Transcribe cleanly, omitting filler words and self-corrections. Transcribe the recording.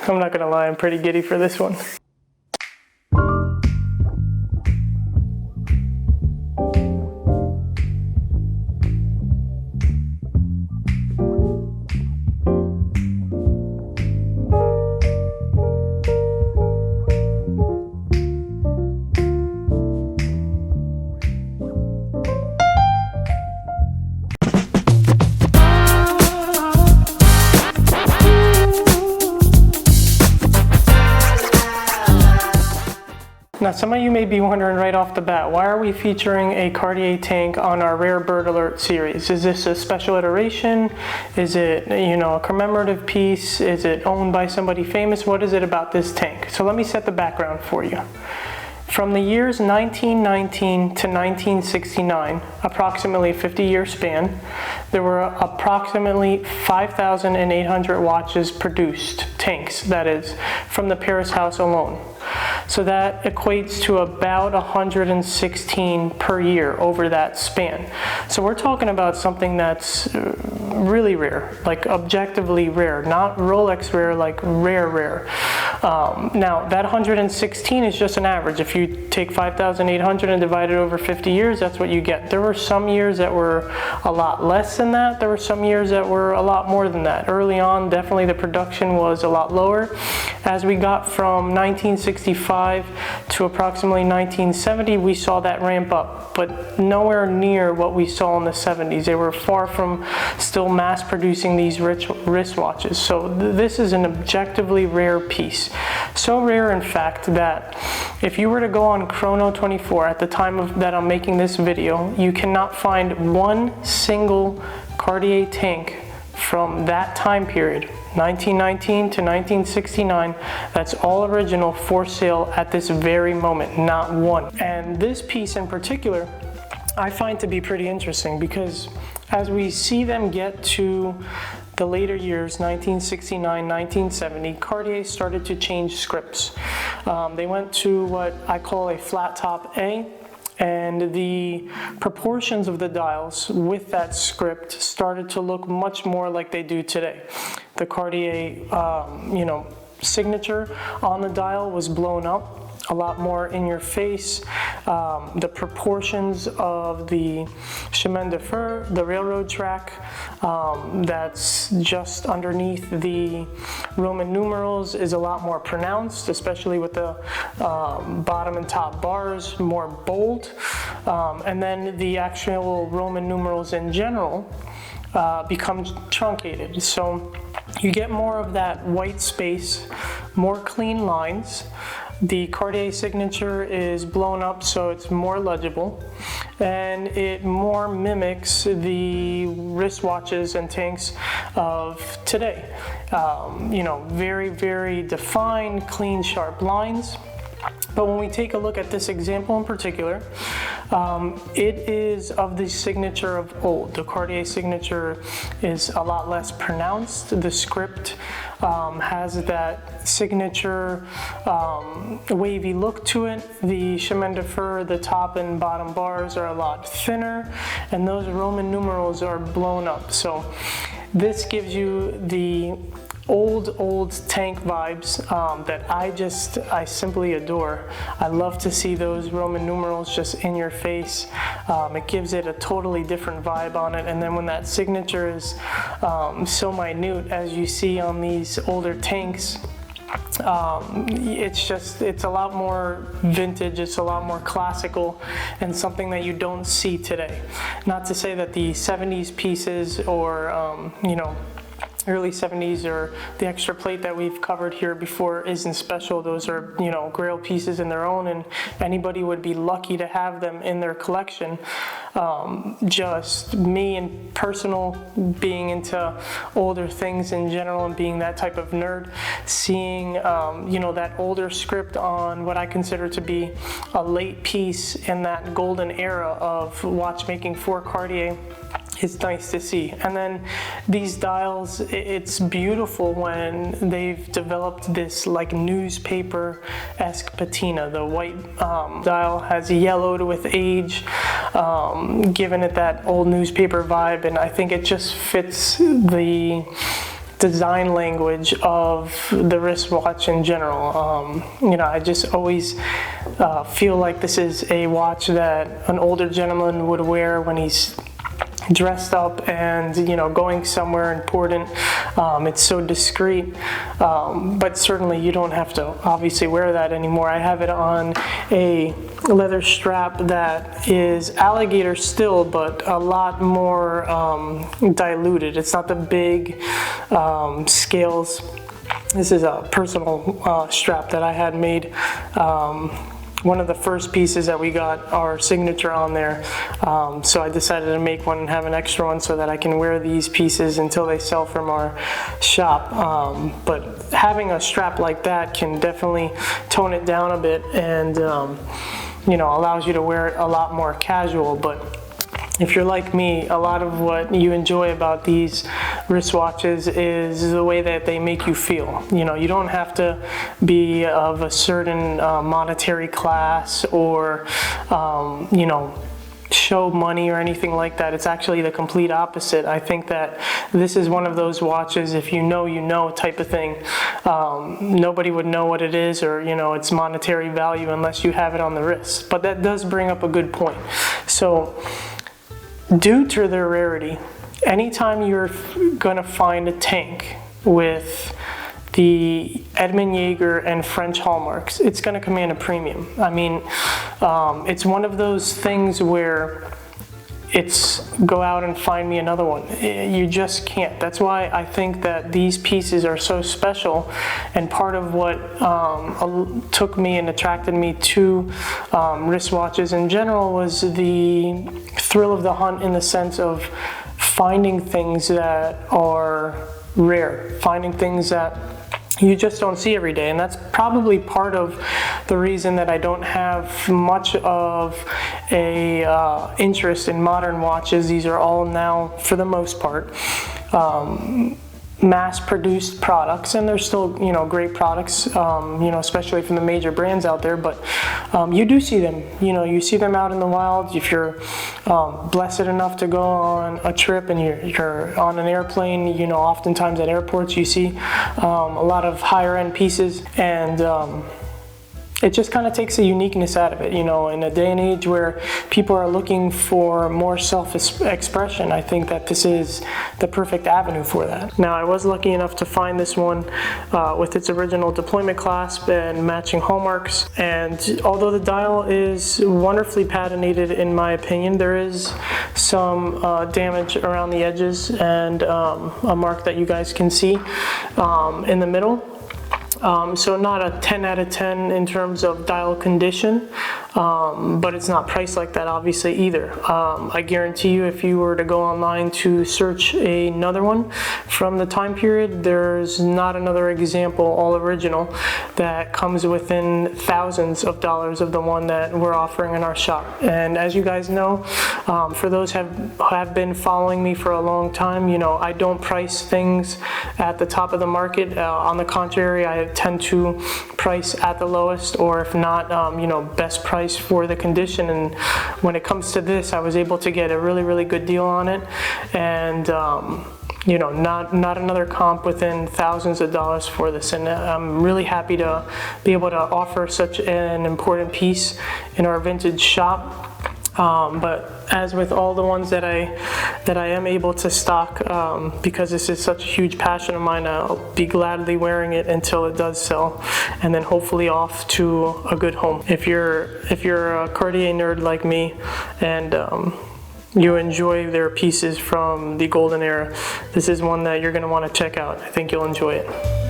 I'm not gonna lie, I'm pretty giddy for this one. Now, some of you may be wondering right off the bat, why are we featuring a Cartier tank on our Rare Bird Alert series? Is this a special iteration? Is it, a commemorative piece? Is it owned by somebody famous? What is it about this tank? So let me set the background for you. From the years 1919 to 1969, approximately a 50-year span, there were approximately 5,800 watches produced, tanks that is, from the Paris house alone. So that equates to about 116 per year over that span. So we're talking about something that's really rare, like objectively rare, not Rolex rare, like rare. Now that 116 is just an average. If you take 5,800 and divide it over 50 years, that's what you get. There were some years that were a lot less than that. There were some years that were a lot more than that. Early on, definitely the production was a lot lower. As we got from 1965 to approximately 1970, we saw that ramp up, but nowhere near what we saw in the 70s. They were far from still mass producing these rich wristwatches. So this is an objectively rare piece. So rare, in fact, that if you were to go on Chrono 24 at the time that I'm making this video, you cannot find one single Cartier tank from that time period, 1919 to 1969, that's all original for sale at this very moment, not one. And this piece in particular, I find to be pretty interesting because as we see them get to the later years, 1969, 1970, Cartier started to change scripts. They went to what I call a flat top A, and the proportions of the dials with that script started to look much more like they do today. The Cartier, signature on the dial was blown up, a lot more in your face. The proportions of the chemin de fer, the railroad track, that's just underneath the Roman numerals, is a lot more pronounced, especially with the bottom and top bars, more bold. And then the actual Roman numerals in general become truncated. So you get more of that white space, more clean lines. The Cartier signature is blown up so it's more legible, and it more mimics the wristwatches and tanks of today. Very, very defined, clean, sharp lines. But when we take a look at this example in particular, it is of the signature of old. The Cartier signature is a lot less pronounced. The script has that signature wavy look to it. The chemin de fer, the top and bottom bars are a lot thinner, and those Roman numerals are blown up. So this gives you the old tank vibes that I simply adore. I love to see those Roman numerals just in your face. It gives it a totally different vibe on it, and then when that signature is so minute as you see on these older tanks, it's a lot more vintage, it's a lot more classical, and something that you don't see today. Not to say that the 70s pieces or early 70s or the extra plate that we've covered here before isn't special. Those are, grail pieces in their own, and anybody would be lucky to have them in their collection. Just me and personal, being into older things in general and being that type of nerd, seeing, that older script on what I consider to be a late piece in that golden era of watchmaking for Cartier, it's nice to see. And then these dials, it's beautiful when they've developed this like newspaper-esque patina. The white dial has yellowed with age, giving it that old newspaper vibe, and I think it just fits the design language of the wristwatch in general. You know, I just always feel like this is a watch that an older gentleman would wear when he's dressed up and, you know, going somewhere important. It's so discreet, but certainly you don't have to obviously wear that anymore. I have it on a leather strap that is alligator still, but a lot more diluted. It's not the big scales. This is a personal strap that I had made. One of the first pieces that we got our signature on there, so I decided to make one and have an extra one so that I can wear these pieces until they sell from our shop. But having a strap like that can definitely tone it down a bit, and you know, allows you to wear it a lot more casual. But if you're like me, a lot of what you enjoy about these wristwatches is the way that they make you feel. You know, you don't have to be of a certain monetary class or, you know, show money or anything like that. It's actually the complete opposite. I think that this is one of those watches, if you know type of thing. Nobody would know what it is, or, you know, its monetary value unless you have it on the wrist. But that does bring up a good point. So, due to their rarity, anytime you're gonna find a tank with the Edmund Jaeger and French hallmarks, it's gonna command a premium. I mean, it's one of those things where it's go out and find me another one. You just can't. That's why I think that these pieces are so special, and part of what took me and attracted me to wristwatches in general was the thrill of the hunt, in the sense of finding things that are rare, finding things that you just don't see every day. And that's probably part of the reason that I don't have much of a interest in modern watches. These are all now, for the most part, mass-produced products, and they're still, you know, great products, you know, especially from the major brands out there. But you do see them, you know, you see them out in the wild. If you're blessed enough to go on a trip and you're on an airplane, you know, oftentimes at airports you see a lot of higher end pieces, and it just kind of takes the uniqueness out of it. You know, in a day and age where people are looking for more self-expression, I think that this is the perfect avenue for that. Now, I was lucky enough to find this one with its original deployment clasp and matching hallmarks, and although the dial is wonderfully patinated, in my opinion, there is some damage around the edges, and a mark that you guys can see in the middle. So not a 10 out of 10 in terms of dial condition, but it's not priced like that obviously either. I guarantee you, if you were to go online to search another one from the time period, there's not another example, all original, that comes within thousands of dollars of the one that we're offering in our shop. And as you guys know, for those who have been following me for a long time, you know, I don't price things at the top of the market. On the contrary, I tend to price at the lowest, or if not, you know, best price for the condition. And when it comes to this, I was able to get a really good deal on it, and you know, not another comp within thousands of dollars for this. And I'm really happy to be able to offer such an important piece in our vintage shop. But as with all the ones that I am able to stock, because this is such a huge passion of mine, I'll be gladly wearing it until it does sell, and then hopefully off to a good home. If you're a Cartier nerd like me, and you enjoy their pieces from the golden era, this is one that you're going to want to check out. I think you'll enjoy it.